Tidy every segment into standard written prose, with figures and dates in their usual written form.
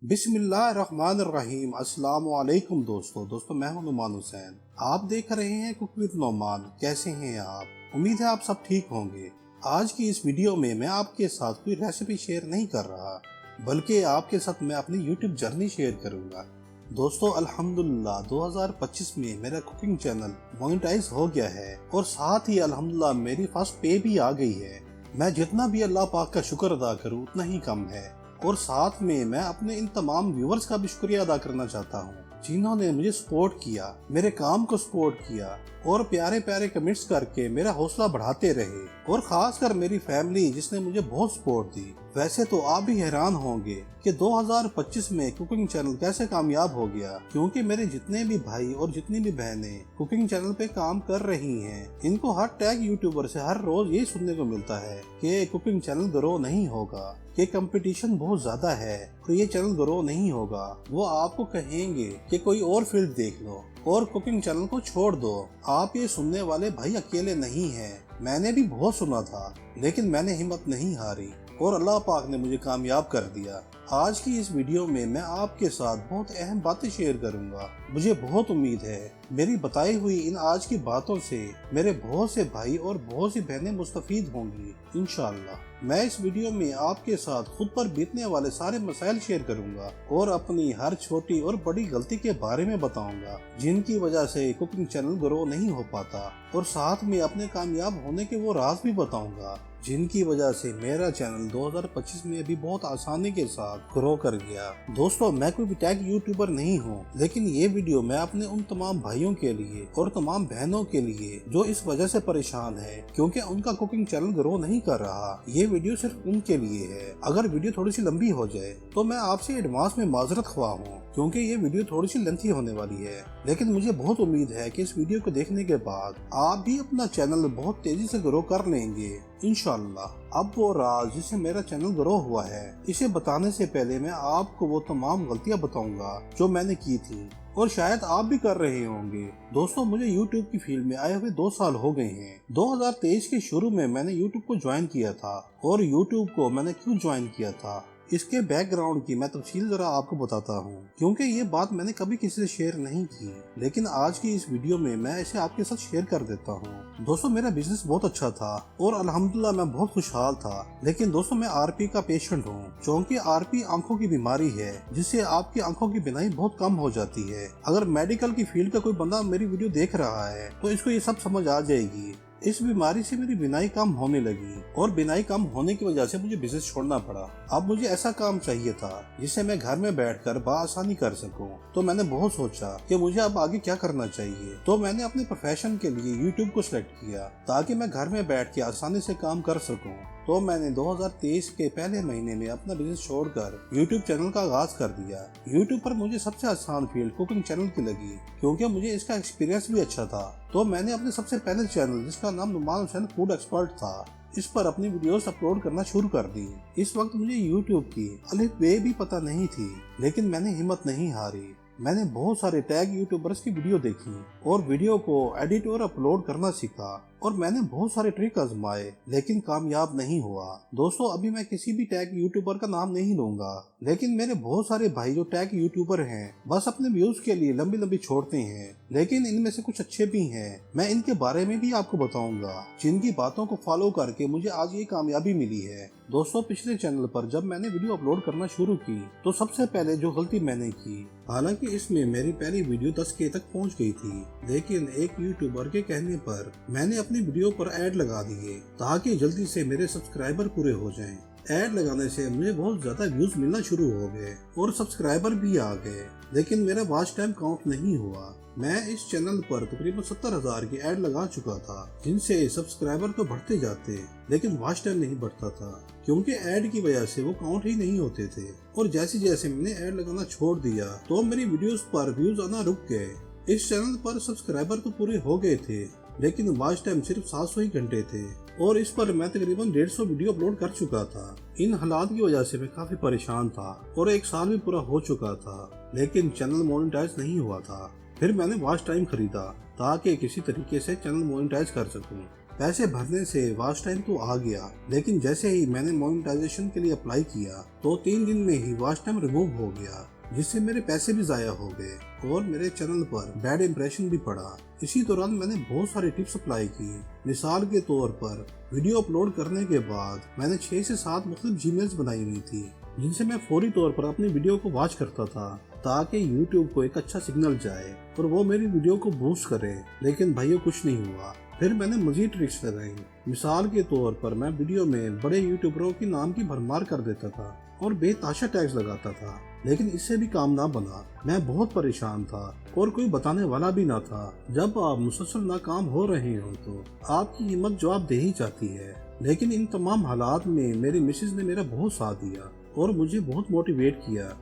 बिस्मिल्लाहिर्रहमानिर्रहीम। अस्सलाम वालेकुम दोस्तों मैं हूं नुमान हुसैन। आप देख रहे हैं कुक विद नोमान। कैसे हैं आप? उम्मीद है आप सब ठीक होंगे। आज की इस वीडियो में मैं आपके साथ कोई रेसिपी शेयर नहीं कर रहा, बल्कि आपके साथ मैं अपनी यूट्यूब जर्नी शेयर करूंगा। दोस्तों अल्हम्दुलिल्लाह 2025 में मेरा कुकिंग चैनल मोनेटाइज हो गया है और साथ ही अल्हम्दुलिल्लाह मेरी फर्स्ट पे भी आ गई है। मैं जितना भी अल्लाह पाक का शुक्र अदा करूं उतना ही कम है। और साथ में मैं अपने इन तमाम व्यूवर्स का भी शुक्रिया अदा करना चाहता हूँ, जिन्होंने मुझे सपोर्ट किया, मेरे काम को सपोर्ट किया और प्यारे प्यारे कमेंट्स करके मेरा हौसला बढ़ाते रहे। और खास कर मेरी फैमिली जिसने मुझे बहुत सपोर्ट दी। वैसे तो आप भी हैरान होंगे कि 2025 में कुकिंग चैनल कैसे कामयाब हो गया, क्योंकि मेरे जितने भी भाई और जितनी भी बहनें कुकिंग चैनल पे काम कर रही हैं, इनको हर टैग यूट्यूबर से हर रोज ये सुनने को मिलता है कि कुकिंग चैनल ग्रो नहीं होगा, कि कंपटीशन बहुत ज्यादा है तो ये चैनल ग्रो नहीं होगा। वो आपको कहेंगे कि कोई और फील्ड देख लो और कुकिंग चैनल को छोड़ दो। आप ये सुनने वाले भाई अकेले नहीं हैं। मैंने भी बहुत सुना था, लेकिन मैंने हिम्मत नहीं हारी और अल्लाह पाक ने मुझे कामयाब कर दिया। आज की इस वीडियो में मैं आपके साथ बहुत अहम बातें शेयर करूंगा। मुझे बहुत उम्मीद है मेरी बताई हुई इन आज की बातों से मेरे बहुत से भाई और बहुत सी बहनें मुस्तफीद होंगी इंशाअल्लाह। मैं इस वीडियो में आपके साथ खुद पर बीतने वाले सारे मसाइल शेयर करूंगा और अपनी हर छोटी और बड़ी गलती के बारे में बताऊंगा, जिनकी वजह से कुकिंग चैनल ग्रो नहीं हो पाता। और साथ में अपने कामयाब होने के वो राज भी बताऊंगा, जिनकी वजह से मेरा चैनल 2025 में भी बहुत आसानी के साथ ग्रो कर गया। दोस्तों मैं कोई भी टैग यूट्यूबर नहीं हूँ, लेकिन ये वीडियो मैं अपने उन तमाम भाइयों के लिए और तमाम बहनों के लिए जो इस वजह से परेशान है क्योंकि उनका कुकिंग चैनल ग्रो नहीं कर रहा, ये वीडियो सिर्फ उनके लिए है। अगर वीडियो थोड़ी सी लंबी हो जाए तो मैं आपसे एडवांस में माजरत ख्वाह हूँ, क्योंकि ये वीडियो थोड़ी सी लेंथी होने वाली है। लेकिन मुझे बहुत उम्मीद है कि इस वीडियो को देखने के बाद आप भी अपना चैनल बहुत तेजी से ग्रो कर लेंगे इंशाअल्लाह। अब वो राज जिससे मेरा चैनल ग्रो हुआ है, इसे बताने से पहले मैं आपको वो तमाम गलतियां बताऊंगा जो मैंने की थी और शायद आप भी कर रहे होंगे। दोस्तों मुझे YouTube की फील्ड में आए हुए 2 साल हो गए हैं। 2023 के शुरू में मैंने YouTube को ज्वाइन किया था और YouTube को मैंने क्यों ज्वाइन किया था, इसके बैकग्राउंड की मैं तफसील जरा आपको बताता हूँ, क्योंकि ये बात मैंने कभी किसी से शेयर नहीं की, लेकिन आज की इस वीडियो में मैं इसे आपके साथ शेयर कर देता हूँ। दोस्तों मेरा बिजनेस बहुत अच्छा था और अल्हम्दुलिल्लाह मैं बहुत खुशहाल था, लेकिन दोस्तों मैं आरपी का पेशेंट हूँ, क्योंकि आरपी आंखों की बीमारी है जिससे आपकी आंखों की बिनाई बहुत कम हो जाती है। अगर मेडिकल की फील्ड का कोई बंदा मेरी वीडियो देख रहा है तो इसको ये सब समझ आ जाएगी। इस बीमारी से मेरी बिनाई कम होने लगी और बिनाई कम होने की वजह से मुझे बिजनेस छोड़ना पड़ा। अब मुझे ऐसा काम चाहिए था जिसे मैं घर में बैठकर बआसानी कर सकूं। तो मैंने बहुत सोचा कि मुझे अब आगे क्या करना चाहिए। तो मैंने अपने प्रोफेशन के लिए यूट्यूब को सिलेक्ट किया ताकि मैं घर में बैठ के आसानी से काम कर सकूं। तो मैंने 2023 के पहले महीने में अपना बिजनेस छोड़कर यूट्यूब चैनल का आगाज कर दिया। यूट्यूब पर मुझे सबसे आसान फील्ड कुकिंग चैनल की लगी, क्योंकि मुझे इसका एक्सपीरियंस भी अच्छा था। तो मैंने अपने सबसे पहले चैनल, जिसका नाम नुमान हुसैन फूड एक्सपर्ट था, इस पर अपनी वीडियोस अपलोड करना शुरू कर दी। इस वक्त मुझे यूट्यूब की अलिफ बे भी पता नहीं थी, लेकिन मैंने हिम्मत नहीं हारी। मैंने बहुत सारे टैग यूट्यूबर्स की वीडियो देखी और वीडियो को एडिट और अपलोड करना सीखा और मैंने बहुत सारे ट्रिक आजमाए, लेकिन कामयाब नहीं हुआ। दोस्तों अभी मैं किसी भी टैग यूट्यूबर का नाम नहीं लूंगा, लेकिन मेरे बहुत सारे भाई जो टैग यूट्यूबर हैं बस अपने व्यूज के लिए लंबी लंबी छोड़ते हैं, लेकिन इनमें से कुछ अच्छे भी हैं। मैं इनके बारे में भी आपको बताऊंगा, जिनकी बातों को फॉलो करके मुझे आज ये कामयाबी मिली है। दोस्तों पिछले चैनल पर जब मैंने वीडियो अपलोड करना शुरू की तो सबसे पहले जो गलती मैंने की, हालांकि इसमें मेरी पहली वीडियो 10K तक पहुंच गई थी, लेकिन एक यूट्यूबर के कहने पर मैंने अपनी वीडियो पर ऐड लगा दिए ताकि जल्दी से मेरे सब्सक्राइबर पूरे हो जाएं। ऐड लगाने से मुझे बहुत ज्यादा व्यूज मिलना शुरू हो गए और सब्सक्राइबर भी आ गए, लेकिन मेरा वॉच टाइम काउंट नहीं हुआ। मैं इस चैनल पर तकरीबन 70,000 की ऐड लगा चुका था, जिनसे सब्सक्राइबर तो बढ़ते जाते लेकिन वॉच टाइम नहीं बढ़ता था, क्योंकि ऐड की वजह से वो काउंट ही नहीं होते थे। और जैसे जैसे मैंने ऐड लगाना छोड़ दिया तो मेरी वीडियोस पर व्यूज आना रुक गए। इस चैनल पर सब्सक्राइबर तो पूरे हो गए थे, लेकिन वॉच टाइम सिर्फ 700 ही घंटे थे और इस पर मैं तकरीबन 150 वीडियो अपलोड कर चुका था। इन हालात की वजह से मैं काफी परेशान था और 1 साल भी पूरा हो चुका था, लेकिन चैनल मोनेटाइज नहीं हुआ था। फिर मैंने वॉच टाइम खरीदा ताकि किसी तरीके से चैनल मोनेटाइज कर सकूं। पैसे भरने से वॉच टाइम तो आ गया, लेकिन जैसे ही मैंने मोनेटाइजेशन के लिए अप्लाई किया तो 3 दिन में ही वॉच टाइम रिमूव हो गया, जिससे मेरे पैसे भी जाया हो गए और मेरे चैनल पर बैड इंप्रेशन भी पड़ा। इसी दौरान मैंने बहुत सारी टिप्स अप्लाई की। मिसाल के तौर पर वीडियो अपलोड करने के बाद मैंने 6 से 7 मुख्तलिफ जीमेल्स बनाई हुई थी, जिनसे मैं फौरी तौर पर अपनी वीडियो को वॉच करता था ताकि YouTube को एक अच्छा सिग्नल जाए और वो मेरी वीडियो को बूस्ट करे। लेकिन भाइयों कुछ नहीं हुआ। फिर मैंने मजीद ट्रिक्स लगाई। मिसाल के तौर पर मैं वीडियो में बड़े यूट्यूबरों के नाम की भरमार कर देता था और बेताशा टैग्स लगाता था, लेकिन इससे भी काम ना बना। मैं बहुत परेशान था और कोई बताने वाला भी ना था। जब आप मुसलसल नाकाम हो रहे हो तो आपकी हिम्मत जवाब दे ही जाती है। लेकिन इन तमाम हालात में मेरी मिसेज ने मेरा बहुत साथ दिया और मुझे बहुत मोटिवेट किया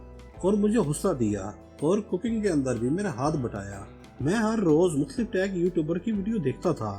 और मुझे हौसला दिया और कुकिंग के अंदर भी मेरा हाथ बटाया। मैं हर रोज मुख्तलिफ टैग यूट्यूबर की वीडियो देखता था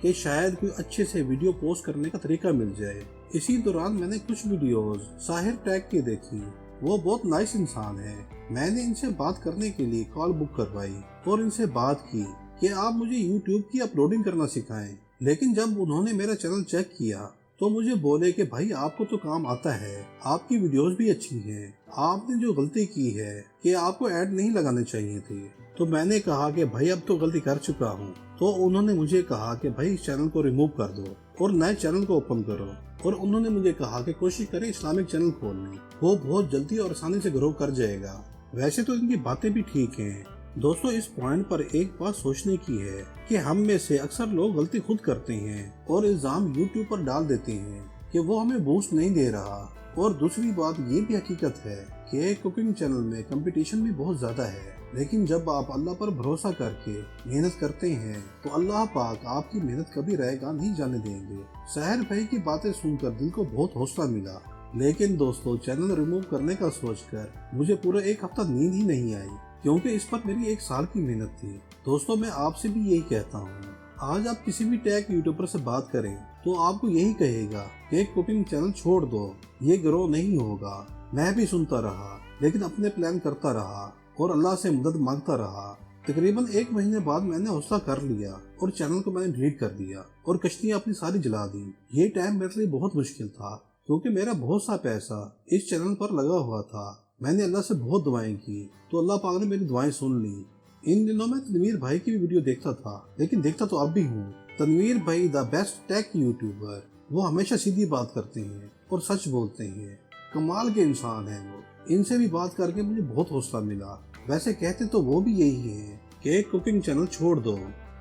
कि शायद कोई अच्छे से वीडियो पोस्ट करने का तरीका मिल जाए। इसी दौरान मैंने कुछ वीडियोस साहिर टैग की देखी। वो बहुत नाइस इंसान है। मैंने इनसे बात करने के लिए कॉल बुक करवाई और इनसे बात की कि आप मुझे YouTube की अपलोडिंग करना सिखाएं। लेकिन जब उन्होंने मेरा चैनल चेक किया तो मुझे बोले कि भाई आपको तो काम आता है, आपकी वीडियोस भी अच्छी हैं। आपने जो गलती की है कि आपको ऐड नहीं लगाने चाहिए थे। तो मैंने कहा कि भाई अब तो गलती कर चुका हूँ। तो उन्होंने मुझे कहा कि भाई इस चैनल को रिमूव कर दो और नए चैनल को ओपन करो। और उन्होंने मुझे कहा कि कोशिश करें इस्लामिक चैनल खोलने, वो बहुत जल्दी और आसानी से ग्रो कर जाएगा। वैसे तो इनकी बातें भी ठीक हैं। दोस्तों, इस पॉइंट पर एक बात सोचने की है कि हम में से अक्सर लोग गलती खुद करते हैं और इल्जाम YouTube पर डाल देते हैं कि वो हमें बूस्ट नहीं दे रहा। और दूसरी बात ये भी हकीकत है कि कुकिंग चैनल में कंपटीशन भी बहुत ज्यादा है। लेकिन जब आप अल्लाह पर भरोसा करके मेहनत करते हैं तो अल्लाह पाक आपकी मेहनत कभी रहेगा नहीं जाने देंगे। साहिर भाई की बातें सुनकर दिल को बहुत हौसला मिला। लेकिन दोस्तों, चैनल रिमूव करने का सोचकर मुझे पूरा 1 हफ्ता नींद ही नहीं आई, क्योंकि इस पर मेरी 1 साल की मेहनत थी। दोस्तों, मैं आपसे भी यही कहता हूँ, आज आप किसी भी टैग यूट्यूबर से बात करें तो आपको यही कहेगा कि कुकिंग चैनल छोड़ दो, ये ग्रो नहीं होगा। मैं भी सुनता रहा, लेकिन अपने प्लान करता रहा और अल्लाह से मदद मांगता रहा। तकरीबन 1 महीने बाद मैंने हौसला कर लिया और चैनल को मैंने डिलीट कर दिया और कश्तियाँ अपनी सारी जला दी। ये टाइम मेरे लिए बहुत मुश्किल था, क्योंकि मेरा बहुत सा पैसा इस चैनल पर लगा हुआ था। मैंने अल्लाह से बहुत दुआएं की तो अल्लाह पाक ने मेरी दुआएं सुन ली। इन दिनों मैं तनवीर भाई की भी वीडियो देखता था, लेकिन देखता तो अब भी हूँ। तनवीर भाई द बेस्ट टेक यूट्यूबर। वो हमेशा सीधी बात करते हैं और सच बोलते हैं। कमाल के इंसान हैं वो। इनसे भी बात करके मुझे बहुत हौसला मिला। वैसे कहते तो वो भी यही है कि कुकिंग चैनल छोड़ दो,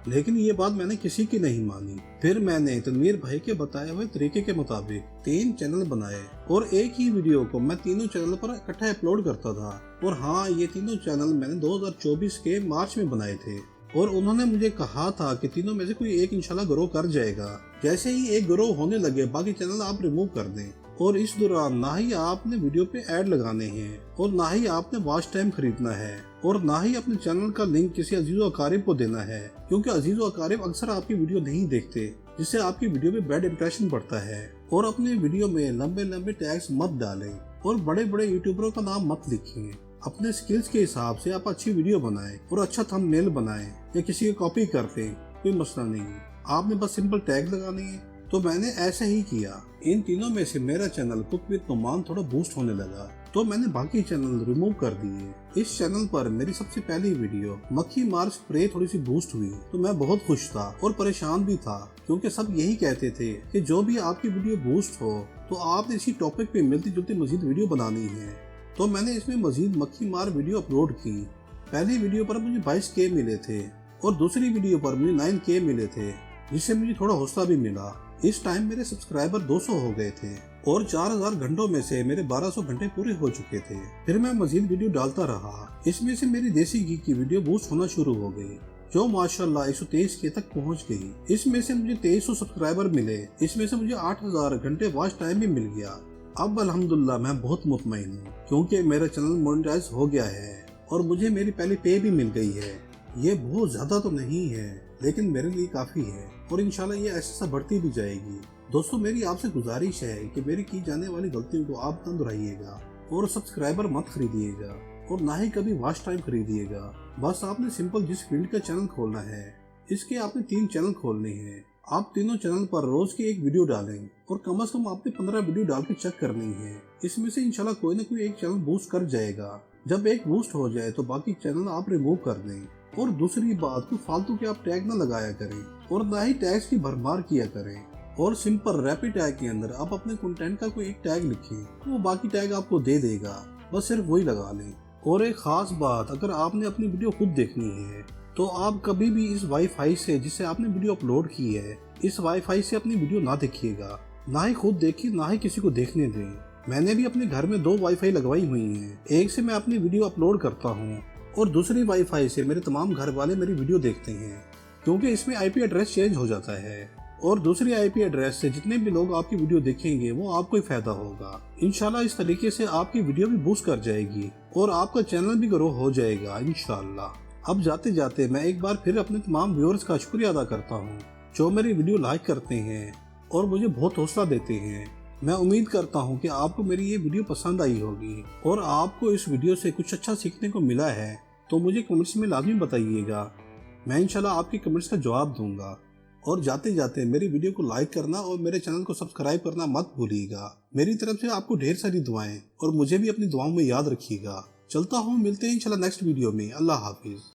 लेकिन ये बात मैंने किसी की नहीं मानी। फिर मैंने तनवीर भाई के बताए हुए तरीके के मुताबिक 3 चैनल बनाए और एक ही वीडियो को मैं तीनों चैनल पर इकट्ठा अपलोड करता था। और हाँ, ये तीनों चैनल मैंने 2024 के मार्च में बनाए थे और उन्होंने मुझे कहा था कि तीनों में से कोई एक इंशाल्लाह ग्रो कर जाएगा। जैसे ही एक ग्रो होने लगे बाकी चैनल आप रिमूव कर दें। और इस दौरान ना ही आपने वीडियो पे ऐड लगाने हैं और ना ही आपने वॉच टाइम खरीदना है और ना ही अपने चैनल का लिंक किसी अजीज़ो अकारिब को देना है, क्योंकि अजीज़ो अकारिब अक्सर आपकी वीडियो नहीं देखते, जिससे आपकी वीडियो पे बैड इंप्रेशन पड़ता है। और अपने वीडियो में लंबे लंबे टैग्स मत डालें और बड़े बड़े यूट्यूबरों का नाम मत लिखें। अपने स्किल्स के हिसाब से आप अच्छी वीडियो बनाएं और अच्छा थंबनेल बनाएं या किसी की कॉपी कर लें, कोई मसला नहीं। आपने बस सिंपल टैग लगाने हैं। तो मैंने ऐसे ही किया। इन तीनों में से मेरा चैनल कुक विद नोमान थोड़ा बूस्ट होने लगा, तो मैंने बाकी चैनल रिमूव कर दिए। इस चैनल पर मेरी सबसे पहली वीडियो मक्खी मार स्प्रे थोड़ी सी बूस्ट हुई, तो मैं बहुत खुश था और परेशान भी था, क्योंकि सब यही कहते थे कि जो भी आपकी वीडियो बूस्ट हो तो आपने इसी टॉपिक पे मिलती जुलती मजीद वीडियो बनानी है। तो मैंने इसमें मजीद मक्खी मार वीडियो अपलोड की। पहली वीडियो पर मुझे 22K मिले थे और दूसरी वीडियो पर मुझे 9K मिले थे, जिससे मुझे थोड़ा हौसला भी मिला। इस टाइम मेरे सब्सक्राइबर 200 हो गए थे और 4000 घंटों में से मेरे 1200 घंटे पूरे हो चुके थे। फिर मैं मजीद वीडियो डालता रहा। इसमें से मेरी देसी घी की वीडियो बूस्ट होना शुरू हो गई, जो माशाल्लाह 123K तक पहुंच गई। इसमें से मुझे 2300 सब्सक्राइबर मिले। इसमें से मुझे 8000 घंटे वॉच टाइम भी मिल गया। अब अल्हम्दुलिल्लाह मैं बहुत मुतमईन हूँ, क्योंकि मेरा चैनल मोनेटाइज हो गया है और मुझे मेरी पहली पे भी मिल गई है। ये बहुत ज्यादा तो नहीं है, लेकिन मेरे लिए काफी है और इंशाल्लाह ये ऐसा बढ़ती भी जाएगी। दोस्तों, मेरी आपसे गुजारिश है कि मेरी की जाने वाली गलतियों को आप न दोहराइएगा और सब्सक्राइबर मत खरीदिएगा और ना ही कभी वॉच टाइम खरीदिएगा। बस आपने सिंपल जिस फील्ड का चैनल खोलना है, इसके आपने 3 चैनल खोलने हैं। आप तीनों चैनल पर रोज की एक वीडियो डालें और कम से कम आपने 15 वीडियो डाल के चेक करनी है। इसमें से इंशाल्लाह कोई ना कोई एक चैनल बूस्ट कर जाएगा। जब एक बूस्ट हो जाए तो बाकी चैनल आप रिमूव कर दें। और दूसरी बात, कोई फालतू के आप टैग न लगाया करें और ना ही टैग्स की भरमार किया करें। और सिंपल रैपिड टैग के अंदर आप अपने कंटेंट का कोई एक टैग लिखें तो वो बाकी टैग आपको दे देगा, बस सिर्फ वही लगा लें। और एक खास बात, अगर आपने अपनी वीडियो खुद देखनी है तो आप कभी भी इस वाईफाई से जिससे आपने वीडियो अपलोड की है, इस वाईफाई से अपनी वीडियो ना देखिएगा, ना ही खुद देखिए ना ही किसी को देखने दें। मैंने भी अपने घर में 2 वाईफाई लगवाई हुई हैं। एक से मैं अपनी वीडियो अपलोड करता हूँ और दूसरी वाईफाई से मेरे तमाम घर वाले मेरी वीडियो देखते हैं, क्योंकि इसमें आईपी एड्रेस चेंज हो जाता है और दूसरी आईपी एड्रेस से जितने भी लोग आपकी वीडियो देखेंगे वो आपको ही फायदा होगा। इंशाल्लाह इस तरीके से आपकी वीडियो भी बूस्ट कर जाएगी और आपका चैनल भी ग्रो हो जाएगा इंशाल्लाह। अब जाते जाते मैं एक बार फिर अपने तमाम व्यूअर्स का शुक्रिया अदा करता हूँ जो मेरी वीडियो लाइक करते हैं और मुझे बहुत हौसला देते हैं। मैं उम्मीद करता हूँ कि आपको मेरी ये वीडियो पसंद आई होगी और आपको इस वीडियो से कुछ अच्छा सीखने को मिला है तो मुझे कमेंट्स में लाजमी बताइएगा। मैं इंशाल्लाह आपके कमेंट्स का जवाब दूंगा। और जाते जाते मेरी वीडियो को लाइक करना और मेरे चैनल को सब्सक्राइब करना मत भूलिएगा। मेरी तरफ से आपको ढेर सारी दुआएं और मुझे भी अपनी दुआओं में याद रखिएगा। चलता हूँ, मिलते हैं इंशाल्लाह नेक्स्ट वीडियो में। अल्लाह हाफिज।